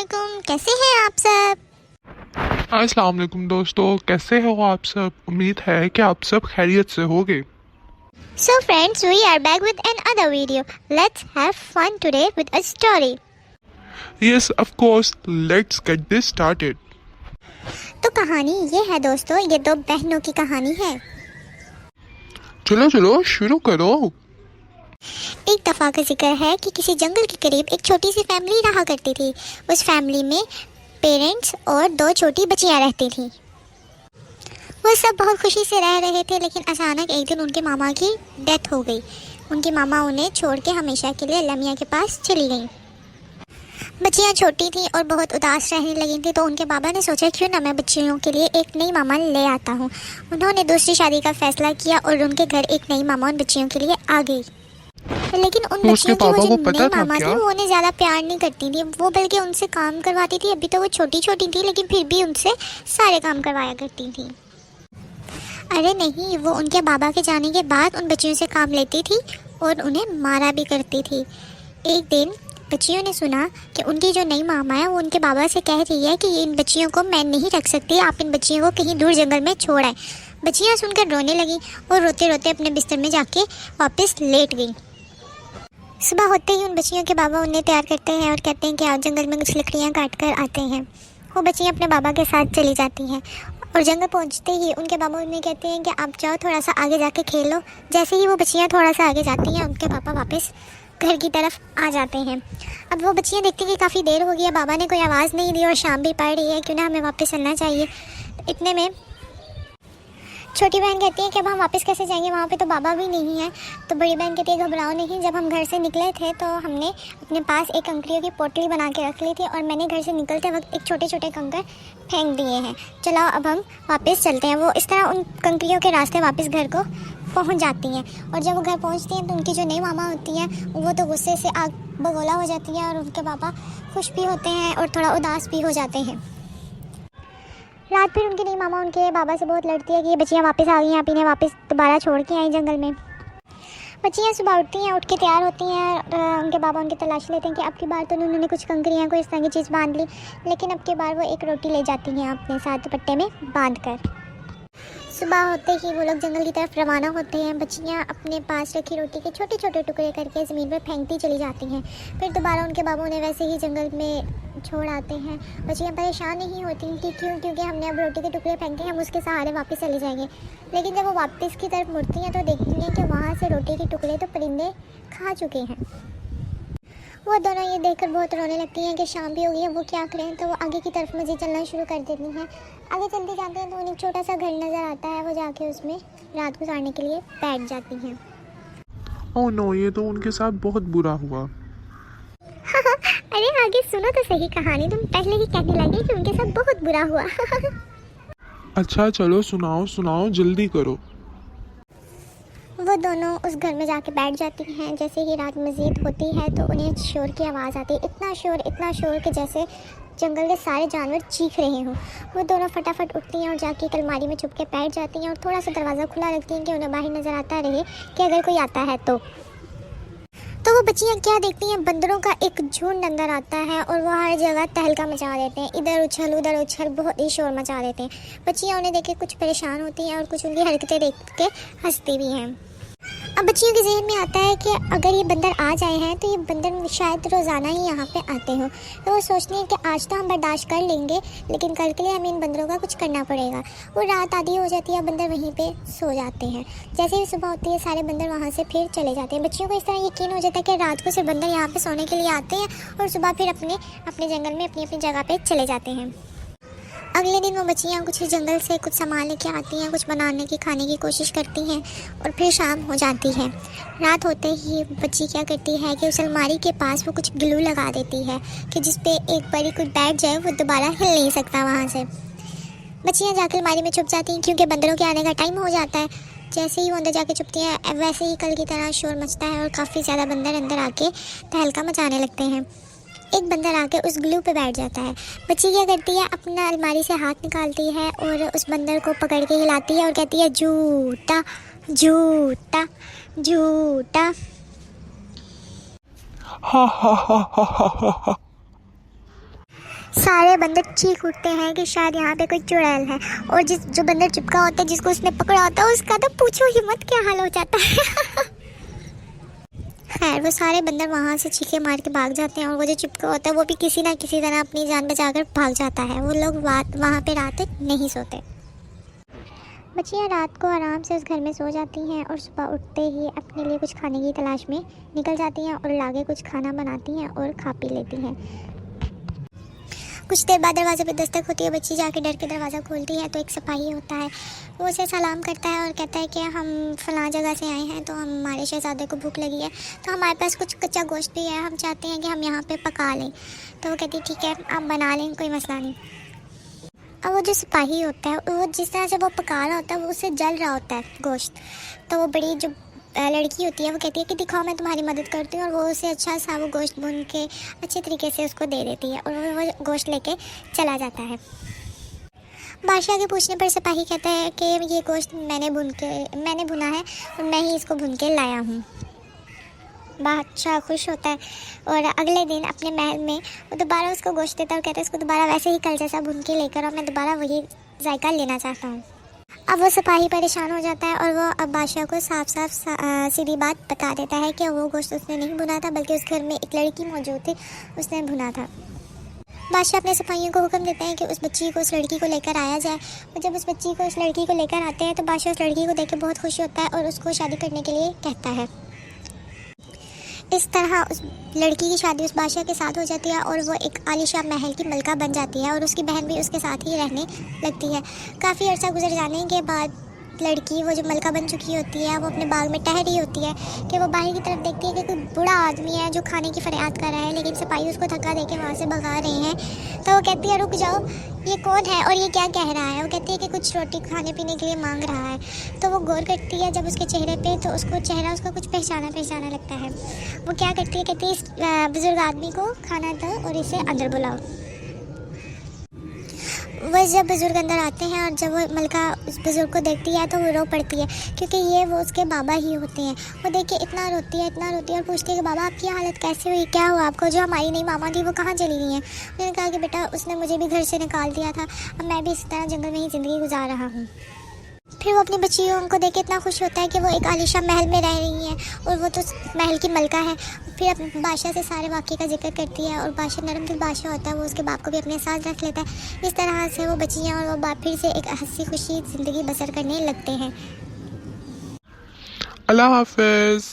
वालेकुम, कैसे हैं आप सब। अस्सलाम वालेकुम दोस्तों, कैसे हो आप सब। उम्मीद है कि आप सब खैरियत से होगे। So friends, we are back with another video. Let's have fun today with a story. Yes of course, let's get this started. तो कहानी ये है दोस्तों, ये दो बहनों की कहानी है। चलो चलो शुरू करो। एक दफ़ा का जिक्र है कि किसी जंगल के करीब एक छोटी सी फैमिली रहा करती थी। उस फैमिली में पेरेंट्स और दो छोटी बच्चियां रहती थीं। वो सब बहुत खुशी से रह रहे थे, लेकिन अचानक एक दिन उनके मामा की डेथ हो गई। उनके मामा उन्हें छोड़ के हमेशा के लिए अल्लाह मियां के पास चली गईं। बच्चियां छोटी थीं और बहुत उदास रहने लगी थी, तो उनके बाबा ने सोचा क्यों ना मैं बच्चियों के लिए एक नई मामा ले आता हूँ। उन्होंने दूसरी शादी का फैसला किया और उनके घर एक नई मामा उन बच्चियों के लिए आ गई। लेकिन उन तो उसके बच्चियों की पापा वो को जो पता नई था मामा क्या? थी वो उन्हें ज़्यादा प्यार नहीं करती थी, वो बल्कि उनसे काम करवाती थी। अभी तो वो छोटी छोटी थी, लेकिन फिर भी उनसे सारे काम करवाया करती थी। अरे नहीं, वो उनके बाबा के जाने के बाद उन बच्चियों से काम लेती थी और उन्हें मारा भी करती थी। एक दिन बच्चियों ने सुना कि उनकी जो नई मामा है वो उनके बाबा से कह रही है कि इन बच्चियों को मैं नहीं रख सकती, आप इन बच्चियों को कहीं दूर जंगल में छोड़ आए। बच्चियाँ सुनकर रोने लगी और रोते रोते अपने बिस्तर में जाके वापस लेट गई। सुबह होते ही उन बच्चियों के बाबा उन्हें तैयार करते हैं और कहते हैं कि आज जंगल में कुछ लकड़ियाँ काट कर आते हैं। वो बच्चियाँ अपने बाबा के साथ चली जाती हैं और जंगल पहुंचते ही उनके बाबा उन्हें कहते हैं कि आप जाओ थोड़ा सा आगे जाके खेलो। जैसे ही वो बच्चियाँ थोड़ा सा आगे जाती हैं, उनके पापा वापस घर की तरफ आ जाते हैं। अब वो बच्चियाँ देखती हैं कि काफ़ी देर हो गई है, बाबा ने कोई आवाज़ नहीं दी और शाम भी पड़ रही है, क्यों ना हमें वापस चलना चाहिए। इतने में छोटी बहन कहती है कि अब हम वापस कैसे जाएंगे, वहाँ पे तो बाबा भी नहीं है। तो बड़ी बहन कहती है घबराओ नहीं, जब हम घर से निकले थे तो हमने अपने पास एक कंकरियों की पोटली बना के रख ली थी और मैंने घर से निकलते वक्त एक छोटे छोटे कंकर फेंक दिए हैं। चलो अब हम वापस चलते हैं। वो इस तरह उन कंकरियों के रास्ते वापस घर को पहुँच जाती हैं और जब वो घर पहुँचती हैं तो उनकी जो नई मामा होती हैं वो तो गुस्से से आग बगोला हो जाती है और उनके पापा खुश भी होते हैं और थोड़ा उदास भी हो जाते हैं। रात फिर उनकी नई मामा उनके बाबा से बहुत लड़ती है कि ये बच्चियाँ वापस आ गई हैं, आप इन्हें वापस दोबारा छोड़ के आई जंगल में। बच्चियाँ सुबह उठती हैं, उठ के तैयार होती हैं और उनके बाबा उनकी तलाश लेते हैं कि अब की बार तो उन्होंने कुछ कंकरियाँ कोई इस तरह की चीज़ बांध ली, लेकिन अब की बार वो एक रोटी ले जाती हैं अपने साथ दुपट्टे में बांध कर। सुबह होते ही वो लोग जंगल की तरफ रवाना होते हैं। बच्चियाँ अपने पास रखी रोटी के छोटे छोटे टुकड़े करके ज़मीन पर फेंकती चली जाती हैं। फिर दोबारा उनके बाबा उन्हें वैसे ही जंगल में छोड़ आते हैं। बच्चियाँ परेशान नहीं होती कि क्योंकि हमने अब रोटी के टुकड़े फेंके, हम उसके सहारे वापस चले जाएंगे। लेकिन जब वो वापस की तरफ मुड़ती हैं तो देखती हैं कि वहाँ से रोटी के टुकड़े तो परिंदे खा चुके हैं। वो दोनों ये देखकर बहुत रोने लगती हैं कि शाम भी हो गई है, वो क्या करें। तो वो आगे की तरफ मज़े चलना शुरू कर देती हैं। आगे चलते जाते हैं तो उन्हें एक छोटा सा घर नज़र आता है। वो जाके उसमें रात गुजारने के लिए बैठ जाती हैं। ओह नो, ये तो उनके साथ बहुत बुरा हुआ। अरे आगे सुनो तो सही कहानी, तुम पहले ही कहने लगे कि उनके साथ बहुत बुरा हुआ। अच्छा चलो सुनाओ सुनाओ, जल्दी करो। वो दोनों उस घर में जाके बैठ जाती हैं। जैसे ही रात मज़ीद होती है तो उन्हें शोर की आवाज़ आती है, इतना शोर कि जैसे जंगल के सारे जानवर चीख रहे हों। वो दोनों फटाफट उठती हैं और जाके एक अलमारी में छुप के बैठ जाती हैं और थोड़ा सा दरवाज़ा खुला रखती हैं कि उन्हें बाहर नज़र आता रहे कि अगर कोई आता है तो वो बच्चियाँ क्या देखती हैं, बंदरों का एक झुंड अंदर आता है और वो हर जगह तहलका मचा देते हैं। इधर उछल उधर उछल बहुत ही शोर मचा देते हैं। बच्चियाँ उन्हें देख के कुछ परेशान होती हैं और कुछ उनकी हरकतें देख के हंसती भी हैं। अब बच्चियों के जहन में आता है कि अगर ये बंदर आ जाए हैं तो ये बंदर शायद रोज़ाना ही यहाँ पे आते हो। तो वो सोचती हैं कि आज तो हम बर्दाश्त कर लेंगे, लेकिन कल के लिए हमें इन बंदरों का कुछ करना पड़ेगा। वो रात आधी हो जाती है, बंदर वहीं पे सो जाते हैं। जैसे ही सुबह होती है सारे बंदर वहाँ से फिर चले जाते हैं। बच्चियों को इस तरह यकीन हो जाता है कि रात को सिर्फ बंदर यहाँ पर सोने के लिए आते हैं और सुबह फिर अपने अपने जंगल में अपनी अपनी जगह पर चले जाते हैं। अगले दिन वो बच्चियाँ कुछ जंगल से कुछ सामान लेके आती हैं, कुछ बनाने की खाने की कोशिश करती हैं और फिर शाम हो जाती है। रात होते ही बच्ची क्या करती है कि उस अलमारी के पास वो कुछ ग्लू लगा देती है कि जिस पे एक बारी कोई बैठ जाए वो दोबारा हिल नहीं सकता वहाँ से। बच्चियाँ जाकर अलमारी में छुप जाती हैं क्योंकि बंदरों के आने का टाइम हो जाता है। जैसे ही वो अंदर जाके छुपती हैं वैसे ही कल की तरह शोर मचता है और काफ़ी ज़्यादा बंदर अंदर आके तहलका मचाने लगते हैं। एक बंदर आके उस ग्लू पे बैठ जाता है। बच्ची क्या करती है, अपना अलमारी से हाथ निकालती है और उस बंदर को पकड़ के हिलाती है और कहती है झूठा झूठा झूठा। हा हा हा हा हा हा। सारे बंदर चीख उठते हैं कि शायद यहाँ पे कोई चुड़ैल है, और जो बंदर चिपका होता है, जिसको उसने पकड़ा होता है, उसका तो पूछो ही मत क्या हाल हो जाता है। खैर वो सारे बंदर वहाँ से चीखे मार के भाग जाते हैं, और वो जो चिपका होता है वो भी किसी ना किसी तरह अपनी जान बचाकर भाग जाता है। वो लोग वहाँ पे रात तक नहीं सोते। बच्चियाँ रात को आराम से उस घर में सो जाती हैं, और सुबह उठते ही अपने लिए कुछ खाने की तलाश में निकल जाती हैं, और लागे कुछ खाना बनाती हैं और खा पी लेती हैं। कुछ देर बाद दरवाजे पे दस्तक होती है। बच्ची जाके डर के दरवाज़ा खोलती है तो एक सिपाही होता है। वो उसे सलाम करता है और कहता है कि हम फ़लाँ जगह से आए हैं, तो हमारे शहज़ादे को भूख लगी है, तो हमारे पास कुछ कच्चा गोश्त भी है, हम चाहते हैं कि हम यहाँ पे पका लें। तो वो कहती है ठीक है, आप बना लें, कोई मसला नहीं। अब वो जो सिपाही होता है, वो जिस तरह से वो पका रहा होता है, वो उससे जल रहा होता है गोश्त। तो वो बड़ी जो लड़की होती है वो कहती है कि दिखाओ, मैं तुम्हारी मदद करती हूँ, और वो उसे अच्छा सा वो गोश्त भून के अच्छे तरीके से उसको दे देती है, और वो गोश्त लेके चला जाता है। बादशाह के पूछने पर सिपाही कहता है कि ये गोश्त मैंने भुना है, और मैं ही इसको भून के लाया हूँ। बादशाह खुश होता है, और अगले दिन अपने महल में वो दोबारा उसको गोश्त देता है और कहता है इसको दोबारा वैसे ही कल जैसा भून के लेकर, और मैं दोबारा वही जायका लेना चाहता हूँ। अब वो सिपाही परेशान हो जाता है, और वो अब बादशाह को साफ सीधी बात बता देता है कि वो गोश्त उसने नहीं भुना था, बल्कि उस घर में एक लड़की मौजूद थी, उसने भुना था। बादशाह अपने सिपाहियों को हुक्म देते हैं कि उस बच्ची को उस लड़की को लेकर आया जाए, और जब उस बच्ची को उस लड़की को लेकर आते हैं तो बादशाह उस लड़की को देख के बहुत खुश होता है और उसको शादी करने के लिए कहता है। इस तरह उस लड़की की शादी उस बादशाह के साथ हो जाती है, और वो एक आलीशान महल की मलका बन जाती है, और उसकी बहन भी उसके साथ ही रहने लगती है। काफ़ी अर्सा गुजर जाने के बाद लड़की, वो जो मलका बन चुकी होती है, वो अपने बाग में टहल रही होती है कि वो बाहर की तरफ देखती है कि कोई बूढ़ा आदमी है जो खाने की फरियाद कर रहा है, लेकिन सिपाही उसको धक्का देके वहाँ से भगा रहे हैं। तो वो कहती है रुक जाओ, ये कौन है और ये क्या कह रहा है। वो कहती है कि कुछ रोटी खाने पीने के लिए मांग रहा है। तो वो गौर करती है जब उसके चेहरे पे, तो उसको चेहरा उसका कुछ पहचाना लगता है। वो क्या करती है, कहती है इस बुज़ुर्ग आदमी को खाना दो और इसे अंदर बुलाओ। वह जब बुज़ुर्ग अंदर आते हैं, और जब वो मलका उस बुज़ुर्ग को देखती है तो वो रो पड़ती है, क्योंकि ये वो उसके बाबा ही होते हैं। वो देख के इतना रोती है और पूछती है कि बाबा आपकी हालत कैसी हुई, क्या हुआ आपको, जो हमारी नई मामा थी वो कहाँ चली गई हैं। उन्होंने कहा कि बेटा उसने मुझे भी घर से निकाल दिया था, अब मैं भी इसी तरह जंगल में ही ज़िंदगी गुजार रहा हूँ। फिर वो अपनी बच्चियों को देख के इतना खुश होता है कि वो एक आलीशान महल में रह रही हैं, और वो तो महल की मलका है। फिर अपने बादशाह से सारे वाक़े का जिक्र करती है, और बादशाह नरम दिल बादशाह होता है, वो उसके बाप को भी अपने साथ रख लेता है। इस तरह से वो बच्चियाँ और वो बाप फिर से एक हंसी खुशी ज़िंदगी बसर करने लगते हैं। अल्लाह हाफिज़।